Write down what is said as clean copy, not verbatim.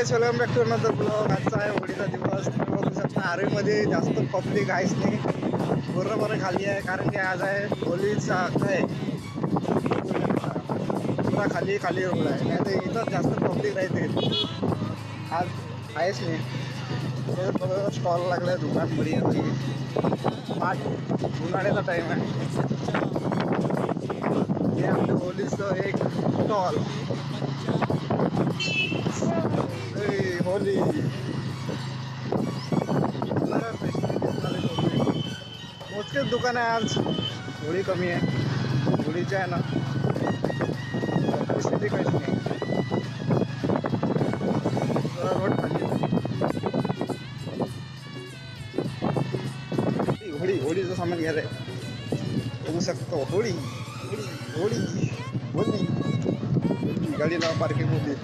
Guys, welcome back to another blog. आजचा आहे होळीचा दिवस. बघू शकता आरेमध्ये जास्त पब्लिक आहेच नाही, बरोबर खाली आहे, कारण की आज आहे होळीचा काय पुरा खाली खाली रोड आहे. नाही तर इथं जास्त पब्लिक राहते, आज आहेच नाही. स्टॉल लागला आहे, दुकान बढिया उन्हाळ्याचा टाईम आहे. हे आपलं होलीचं एक स्टॉल. होली मोजकेच दुकान आहे, आज होळी कमी आहे. होळीची आहे ना, परिस्थिती काहीच नाही. रोड खाली होळी होळीचं सामान घ्यायचं आहे. बघू शकतो होळी होळी होळी होळी गाडी लावा पार्किंग मध्ये.